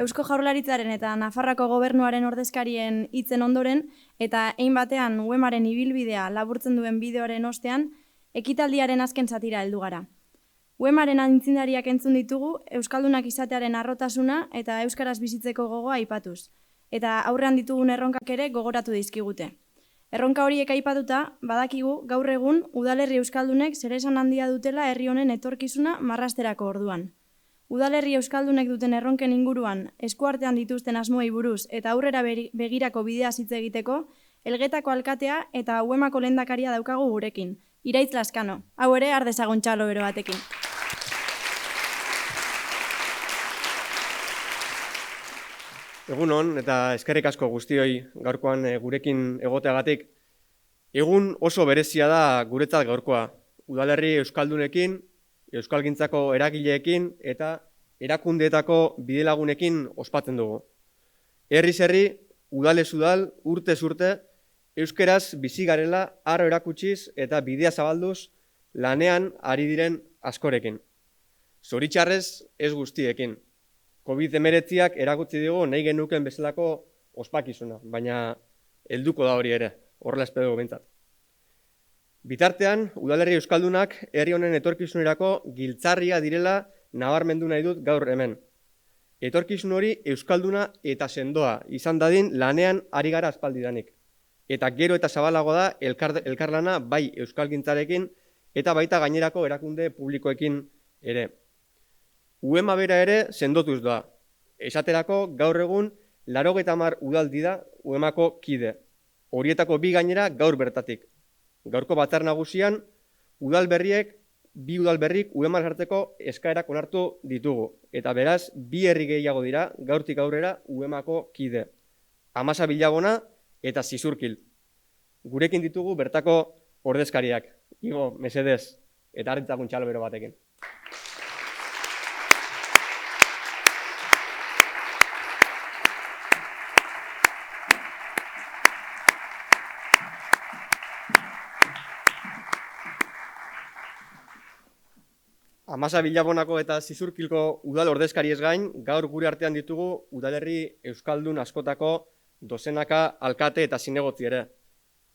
Eusko Jaurlaritzaren eta Nafarroako gobernuaren ordezkarien hitzen ondoren eta hein batean UEMaren ibilbidea laburtzen duen bideoaren ostean, ekitaldiaren azken zatira heldu gara. UEMaren aintzindariak entzun ditugu euskaldunak izatearen harrotasuna eta euskaraz bizitzeko gogoa aipatuz, eta aurrean ditugun erronkak ere gogoratu dizkigute. Erronka horiek aipatuta, badakigu gaur egun udalerri euskaldunek zeresan handia dutela herri honen etorkizuna marrasterako orduan. Udalerri euskaldunek duten erronken inguruan, eskuartean dituzten asmoei buruz eta aurrera begirako bidea hitz egiteko, Elgetako alkatea eta UEMako lehendakaria daukagu gurekin. Iraitz Laskano, hau ere har dezagun txalo bero batekin. Egunon eta eskerrik asko guztioi gaurkoan gurekin egoteagatik. Egun oso berezia da guretzat gaurkoa. Udalerri euskaldunekin, euskalgintzako eragileekin eta erakundeetako bidelagunekin ospatzen dugu. Herriz herri, udalez udal, urtez urte, euskeraz bizi garela harro erakutsiz eta bidea zabalduz lanean ari diren askorekin. Zoritxarrez ez guztiekin. COVID-19ak erakutsi digu nahi genuken bezalako ospakizuna, baina helduko da hori ere, horrela espero dugu behintzat. Bitartean, udalerri euskaldunak herri honen etorkizunerako giltzarria direla nabarmendu nahi dut gaur hemen. Etorkizun hori euskalduna eta sendoa izan dadin lanean ari gara aspaldidanik. Eta gero eta zabalago da elkarlana bai euskalgintzarekin eta baita gainerako erakunde publikoekin ere. UEMa bera ere sendotuz da. Esaterako gaur egun 80 udaldi da UEMako kide. Horietako 2 gainera gaur bertatik. Gaurko batzar nagusian, bi udalberrik UEMan sartzeko eskaerak onartu ditugu. Eta beraz, 2 herri gehiago dira gaurtik aurrera UEMako kide. Amasa Bilabona eta Zizurkil. Gurekin ditugu bertako ordezkariak. Igo, mesedez, eta harritzagun txalo bero batekin. Amasa Bilabonako eta Zizurkilko udal ordezkariez gain, gaur gure artean ditugu udalerri euskaldun askotako dozenaka alkate eta zinegotzi ere.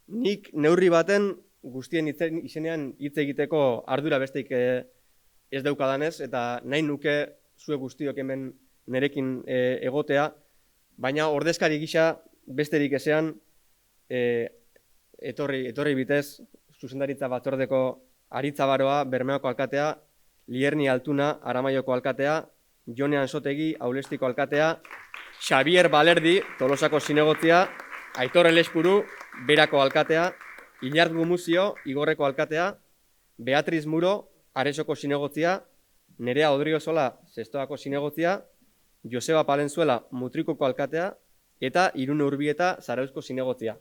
Nik neurri baten guztien izenean hitz egiteko ardura besteik ez daukadanez, eta nahi nuke zuek guztiok hemen nerekin egotea, baina ordezkari gisa besterik ezean etorri bitez, zuzendaritza batzordeko Aritza Baroa, Bermeoko alkatea, Lierni Altuna, Aramaioko alkatea, Jone Ansotegi, Aulestiko alkatea, Xavier Balerdi, Tolosako zinegotzia, Aitor Elespuru, Berako alkatea, Ilart Gumuzio, Igorreko alkatea, Beatriz Muro, Aresoko zinegotzia, Nerea Odriozola, Zestoako zinegotzia, Joseba Palenzuela, Mutrikuko alkatea, eta Irune Urbieta, Zarauzko zinegotzia.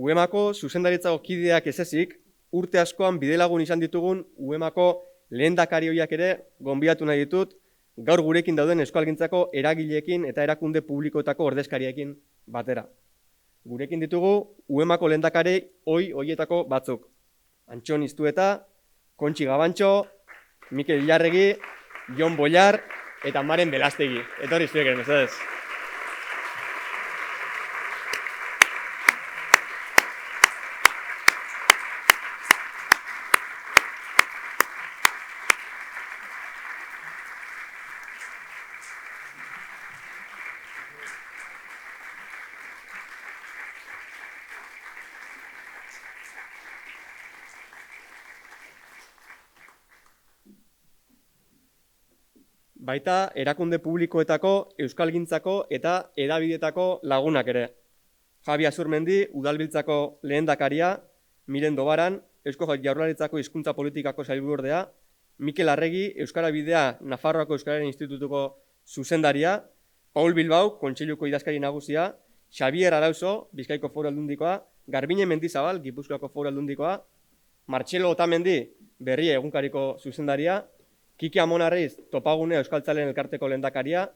UEMako zuzendaritzako kideak ez ezik, urte askoan bidelagun izan ditugun UEMako lehendakari horiak ere gonbidatu nahi ditut, gaur gurekin dauden euskalgintzako eragileekin eta erakunde publikoetako ordezkariekin batera. Gurekin ditugu UEMako lehendakari horietako batzuk. Antxon Iztueta, Kontxi Gabantxo, Mikel Ilarregi, Jon Boiar eta Maren Belastegi. Etorri zuek, mesedez. Baita erakunde publikoetako, euskalgintzako eta hedabidetako lagunak ere. Javi Azurmendi, Udalbiltzako lehendakaria, Miren Dobaran, Eusko Jaurlaritzako hizkuntza politikako sailbuordea, Mikel Arregi, Euskara Bidea, Nafarroako Euskararen Institutuko zuzendaria, Paul Bilbao, Kontseiluko idazkari nagusia, Xavier Arauzo, Bizkaiko Foru Aldundikoa, Garbine Mendizabal, Gipuzkoako Foru Aldundikoa, Martxelo Otamendi, Berria egunkariko zuzendaria, Kiki Amonarriz, Topagune Euskaltzaleen elkarteko lehendakaria,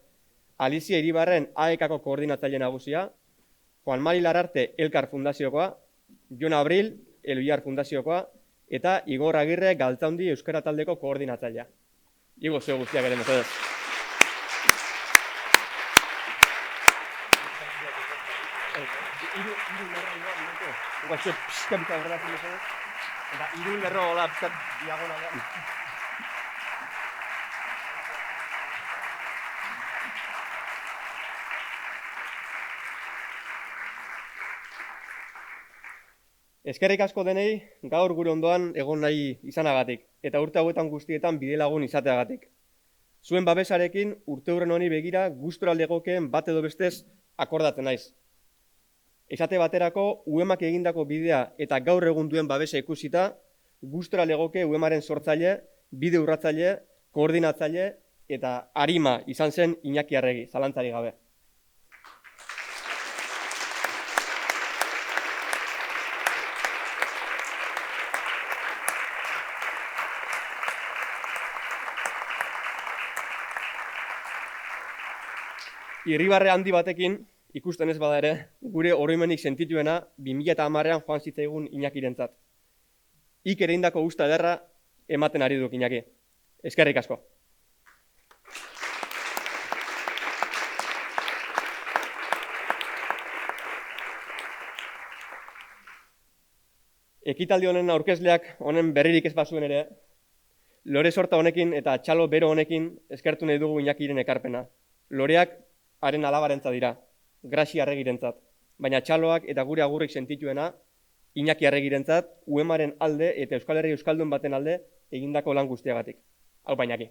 Alizia Iribarren AEK-ko koordinatzaile nagusia, Juan Mari Lararte Elkar Fundaziokoa, Jon Abril Elbiar Fundaziokoa, eta Igor Agirre Galtzaundi Euskara Taldeko koordinatzailea. Igo zeo guztiak ere, mesedez. Hiru lerro hola, diagonala. Eskerrik asko denei, gaur gure ondoan egon nahi izanagatik, eta urte hauetan guztietan bidelagun izateagatik. Zuen babesarekin urteurren honi begira gustura legokeen bat edo bestez akordatzen naiz. Esate baterako, UEMak egindako bidea eta gaur egun duen babesa ikusita, gustura legoke UEMaren sortzaile, bide urratzaile, koordinatzaile eta arima izan zen Iñaki Arregi, zalantzari gabe. Irribarre handi batekin, ikusten ez bada ere, gure oroimenik sentituena 2010an joan zitzaigun Iñakirentzat. Ik ere indako usta ederra ematen ari duk Iñaki. Eskerrik asko. Ekitaldi honen aurkezleak honen berririk ez bazuen ere, lore sorta honekin eta txalo bero honekin eskertu nahi dugu Iñakiren ekarpena. Loreak haren alabarentza dira, Graxi Arregirentzat, baina txaloak eta gure agurrik sentituena Iñaki Arregirentzat, UEMaren alde eta Euskal Herri Euskaldun baten alde egindako lan guztiagatik. Hau Iñaki.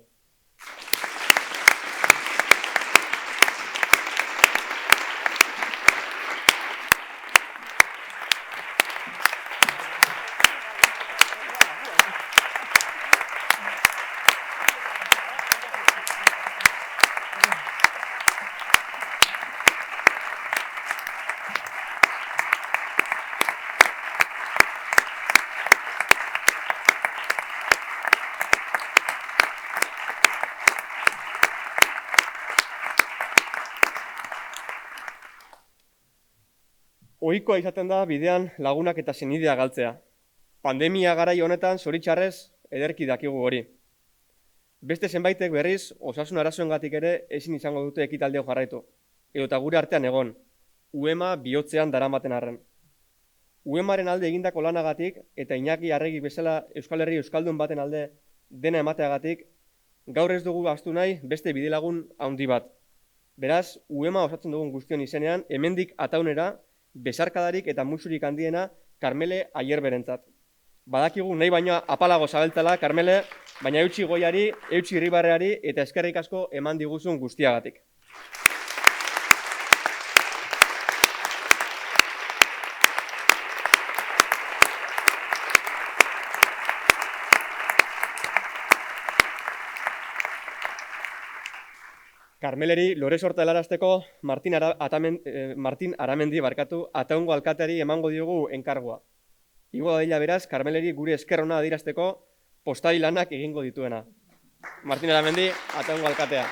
Ohikoa izaten da bidean lagunak eta senidea galtzea. Pandemia garai honetan zoritxarrez ederki dakigu hori. Beste zenbaitek berriz osasun arazoengatik ere ezin izango dute ekitaldia jarraitu. edota gure artean egon, UEMA bihotzean daramaten arren. UEMaren alde egindako lanagatik eta Iñaki Arregi bezala Euskal Herri euskaldun baten alde dena emateagatik, gaur ez dugu ahaztu nahi beste bidelagun handi bat. Beraz, UEMA osatzen dugun guztion izenean, hemendik ataunera, besarkadarik eta musurik handiena Karmele Aierberentzat. Badakigu nahi baino apalago zabaltzala, Karmele, baina eutxi goiari, eutxi irribarreari eta eskerrik asko eman diguzun guztiagatik. Karmeleri lore sorta helarazteko Martin Aramendi Ataungo alkateari emango diogu enkargua. Igo dadila beraz, Karmeleri gure esker ona adierazteko postari lanak egingo dituena. Martin Aramendi, Ataungo alkatea.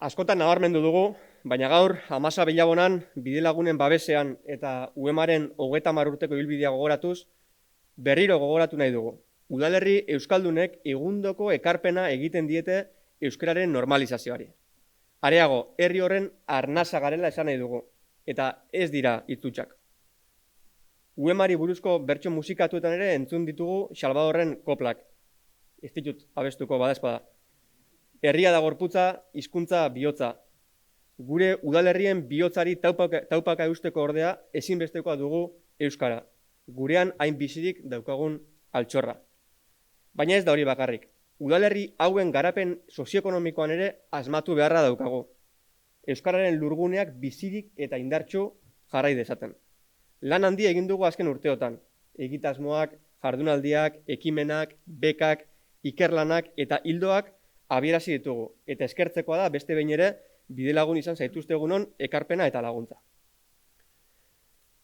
Askotan nabarmendu dugu, baina gaur Amasa Bilabonan bidelagunen babesean eta UEMaren 30 urteko ibilbidea gogoratuz, berriro gogoratu nahi dugu. Udalerri euskaldunek egundoko ekarpena egiten diete euskararen normalizazioari. Areago, herri horren arnasa garela esan nahi dugu, eta ez dira hitzutsak. UEMari buruzko bertso musikatuetan ere entzun ditugu Salvadorren koplak. Ez ditut abestuko badaezpada. Herria da gorputza, hizkuntza bihotza. Gure udalerrien bihotzari taupaka eusteko ordea ezinbestekoa dugu euskara. Gurean hain bizirik daukagun altxorra. Baina ez da hori bakarrik. Udalerri hauen garapen sozioekonomikoan ere asmatu beharra daukagu. Euskararen lurguneak bizirik eta indartsu jarrai dezaten. Lan handi egin dugu azken urteotan. Egitasmoak, jardunaldiak, ekimenak, bekak, ikerlanak eta hildoak abierazi ditugu, eta eskertzekoa da beste behin ere bidelagun izan zaituztegunon ekarpena eta laguntza.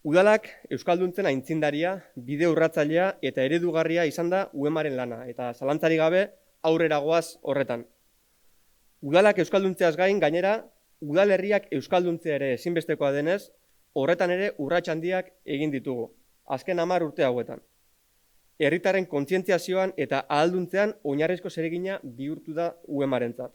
Udalak euskalduntzen aintzindaria, bide urratzailea eta eredugarria izan da UEMaren lana, eta zalantzari gabe aurrera goaz horretan. Udalak euskalduntzeaz gain gainera, udalerriak euskalduntzea ere ezinbestekoa denez, horretan ere urrats handiak egin ditugu, azken 10 urte hauetan. Herritarren kontzientziazioan eta ahalduntzean oinarrizko zeregina bihurtu da UEMarentzat.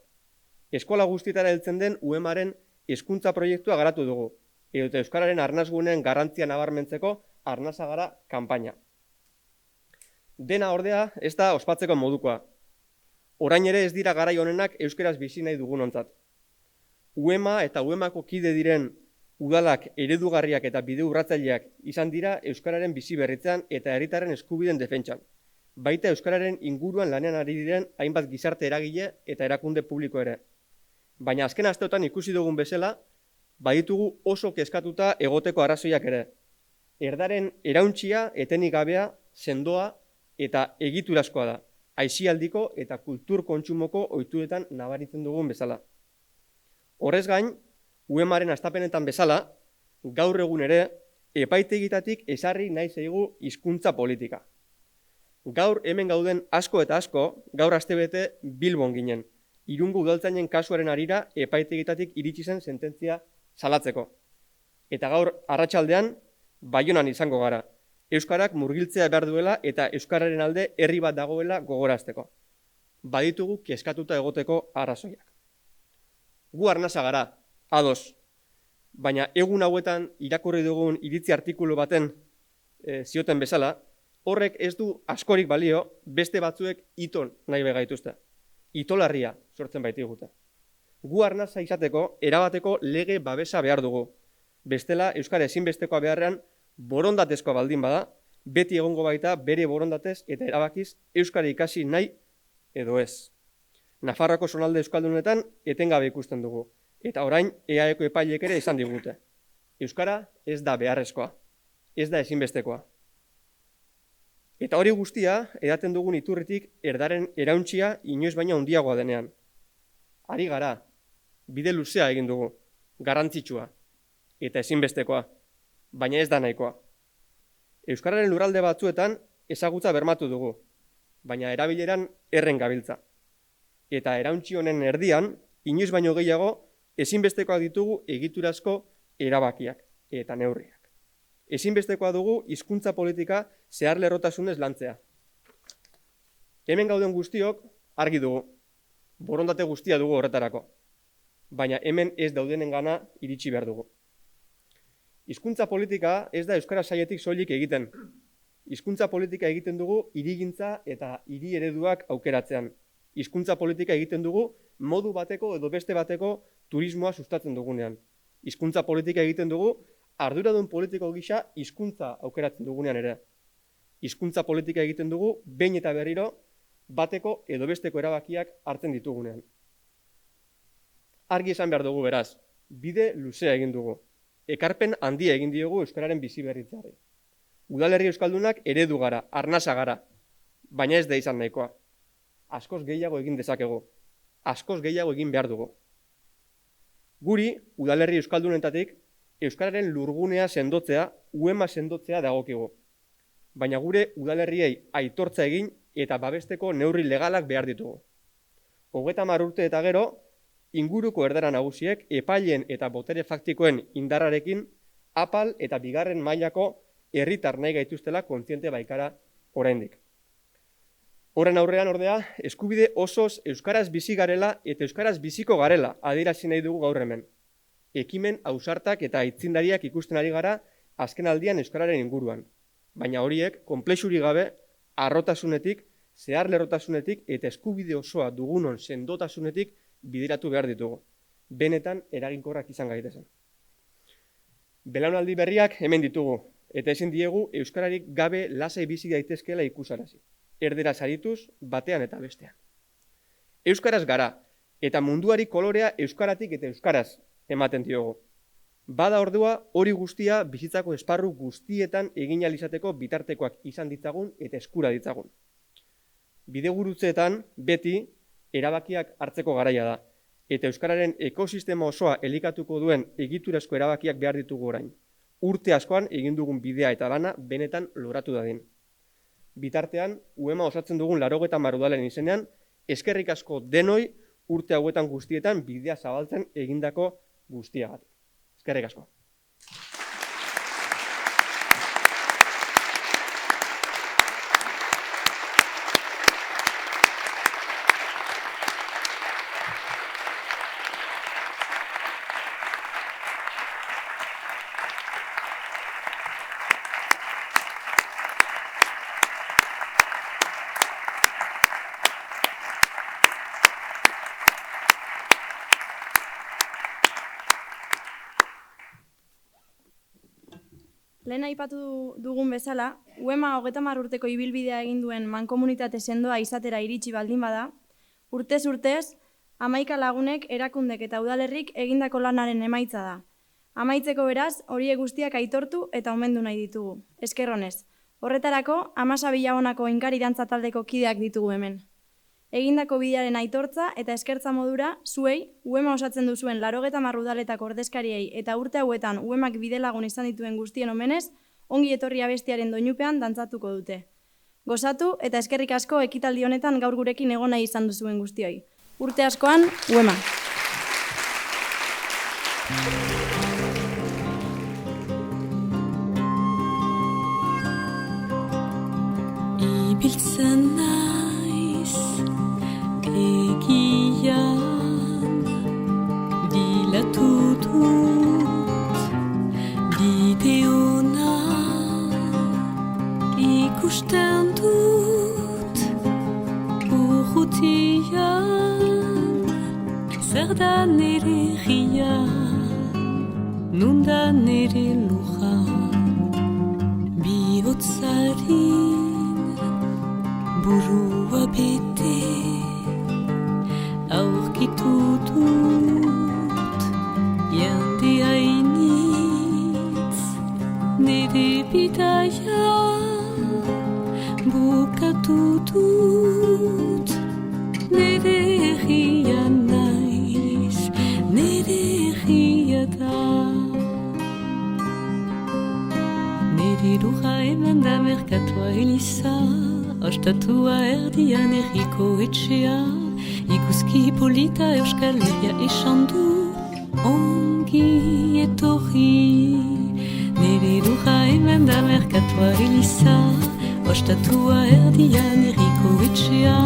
Eskola guztietara heltzen den UEMaren hezkuntza proiektua garatu dugu, edota euskararen arnasguneen garrantzia nabarmentzeko Arnasa gara kanpaina. Dena ordea ez da ospatzeko modukoa. Orain ere ez dira garai honenak euskaraz bizi nahi dugunontzat. UEMa eta UEMako kide diren udalak eredugarriak eta bide urratzaileak izan dira euskararen bizi berritzean eta herritarren eskubideen defentsan. Baita euskararen inguruan lanean ari diren hainbat gizarte eragile eta erakunde publiko ere. Baina azken asteotan ikusi dugun bezala, baditugu oso kezkatuta egoteko arrazoiak ere. Erdaren erauntsia etenik gabea, sendoa eta egiturazkoa da. Aisialdiko eta kultur kontsumoko ohituretan nabaritzen dugun bezala. Horrez gain, UEMaren astapenetan bezala, gaur egun ere, epaitegitatik ezarri nahi zaigu hizkuntza politika. Gaur hemen gauden asko eta asko, gaur astebete Bilbon ginen. Irungo udaltzainen kasuaren harira epaitegitatik iritsi zen sententzia salatzeko. Eta gaur arratsaldean Baionan izango gara. Euskarak murgiltzea behar duela eta euskararen alde herri bat dagoela gogorazteko. Baditugu kezkatuta egoteko arrazoiak. Gu Arnasa gara. Ados, baina egun hauetan irakurri dugun iritzi artikulu baten zioten bezala, horrek ez du askorik balio beste batzuek iton nahi begaituzte. Itolarria sortzen baitigute. Gu Arnasa izateko erabateko lege babesa behar dugu. Bestela euskara ezinbestekoa beharrean borondatezkoa baldin bada, beti egongo baita bere borondatez eta erabakiz euskara ikasi nahi edo ez. Nafarroako zonalde euskaldunetan etengabe ikusten dugu. Eta orain EAeko epaileek ere izan digute. Euskara ez da beharrezkoa, ez da ezinbestekoa. Eta hori guztia edaten dugun iturritik erdaren erauntzia inoiz baina handiagoa denean. Ari gara, bide luzea egin dugu, garrantzitsua eta ezinbestekoa, baina ez da nahikoa. Euskararen lurralde batzuetan ezagutza bermatu dugu, baina erabileran erren gabiltza. Eta erauntzi honen erdian, inoiz baino gehiago, ezinbestekoak ditugu egiturazko erabakiak eta neurriak. Ezinbestekoa dugu hizkuntza politika zeharlerrotasunez lantzea. Hemen gauden guztiok argi dugu, borondate guztia dugu horretarako, baina hemen ez daudenengana iritsi behar dugu. Hizkuntza politika ez da euskara sailetik soilik egiten. Hizkuntza politika egiten dugu hirigintza eta hiri ereduak aukeratzean. Hizkuntza politika egiten dugu modu bateko edo beste bateko turismoa sustatzen dugunean. Hizkuntza politika egiten dugu arduradun politiko gisa hizkuntza aukeratzen dugunean ere. Hizkuntza politika egiten dugu behin eta berriro bateko edo besteko erabakiak hartzen ditugunean. Argi esan behar dugu beraz, bide luzea egin dugu. Ekarpen handia egin diogu euskararen biziberritzeari. Udalerri euskaldunak eredu gara, arnasa gara, baina ez da izan nahikoa. Askoz gehiago egin dezakegu, askoz gehiago egin behar dugu. Guri, udalerri euskaldunetatik, euskararen lurgunea sendotzea, uema sendotzea dagokigu. Baina gure udalerriei aitortza egin eta babesteko neurri legalak behar ditugu. 30 urte eta gero, inguruko erdara nagusiek epaileen eta botere faktikoen indarrarekin apal eta bigarren mailako herritar nahi gaituztela kontziente baikara oraindik. Horren aurrean ordea, eskubide osoz euskaraz bizi garela eta euskaraz biziko garela adierazi nahi dugu gaur hemen. Ekimen ausartak eta aitzindariak ikusten ari gara azken aldian euskararen inguruan. Baina horiek, konplexurik gabe, harrotasunetik, zeharlerrotasunetik eta eskubide osoa dugunon sendotasunetik bideratu behar ditugu. Benetan eraginkorrak izan gaitezen. Belaunaldi berriak hemen ditugu, eta ezin diegu euskararik gabe lasai bizi daitezkeela ikusarazi. Erderaz arituz, batean eta bestean. Euskaraz gara, eta munduari kolorea euskaratik eta euskaraz ematen diogu. Bada ordua hori guztia bizitzako esparru guztietan egin ahal izateko bitartekoak izan ditzagun eta eskura ditzagun. Bidegurutzeetan beti erabakiak hartzeko garaia da, eta euskararen ekosistema osoa elikatuko duen egiturazko erabakiak behar ditugu orain. Urte askoan egin dugun bidea eta lana benetan loratu dadin. Bitartean, uema osatzen dugun 80 udalen izenean, eskerrik asko denoi urte hauetan guztietan bidea zabaltzen egindako guztiagatik. Eskerrik asko. Lehen aipatu dugun bezala, uema 30 urteko ibilbidea egin duen mankomunitate sendoa izatera iritsi baldin bada, urtez urtez, 11 lagunek, erakundek eta udalerrik egindako lanaren emaitza da. Amaitzeko beraz, horiek guztiak aitortu eta omendu nahi ditugu. Esker onez. Horretarako, Amasa Bilabonako inkari dantza taldeko kideak ditugu hemen. Egindako bidearen aitortza eta eskertza modura, zuei, uema osatzen duzuen 80 udaletako ordezkariei eta urte hauetan uemak bidelagun izan dituen guztien omenez, ongi etorri abestiaren doinupean dantzatuko dute. Gozatu eta eskerrik asko ekitaldi honetan gaur gurekin egon nahi izan duzuen guztioi. Urte askoan, uema! Ibiltzen naiz egian bilatu dut bide ona ikusten dut urrutian zer da nire herria nun da nire lurra bihotzarin burua bete aurkitu dut jende hainitz nire bidaia bukatu dut nire herria naiz nire herria da nire lurra luja hemen da merkatua Eliza, ostatua erdian herriko etxea, ikuski polita Euskal Herria esan du, ongi etorri. Nire luja hemen da merkatua Eliza, ostatua erdian herriko etxea,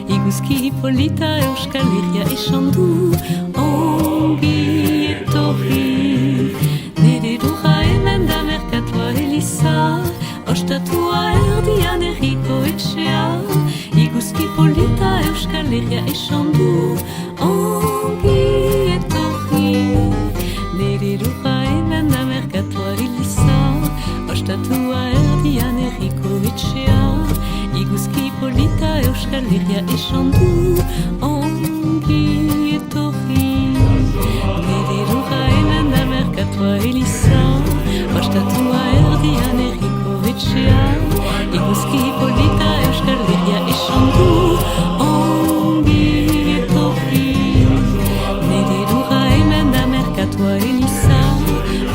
ikuski polita Euskal Herria esan du, ongi etorri. Nire luja hemen da merkatua Eliza, ostatua erdian herriko etxea, ikuski polita Euskal Herria esan du, ongi etorri. Nire luja hemen da merkatua Eliza, ostatua erdian herriko etxea, ikuski polita Euskal Herria esan du, ongi etorri. Nire luja hemen da merkatua Eliza, ostatua erdian herriko etxea, ikuski polita Euskal Herria esan du, ongi etorri. Nire luja hemen da merkatua Eliza,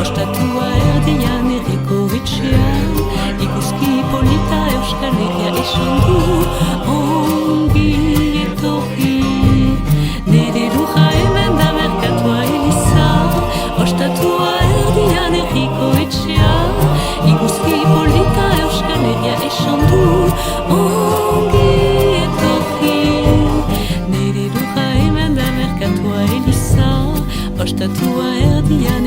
ostatua erdian herriko etxea, ikuski polita Euskal Herria esan du, ongi etorri. Nire luja hemen da merkatua Eliza, ostatua erdian herriko etxea, ikuski polita Euskal Herria esan du, ongi etorri. Nire luja hemen da merkatua Eliza, ostatua erdian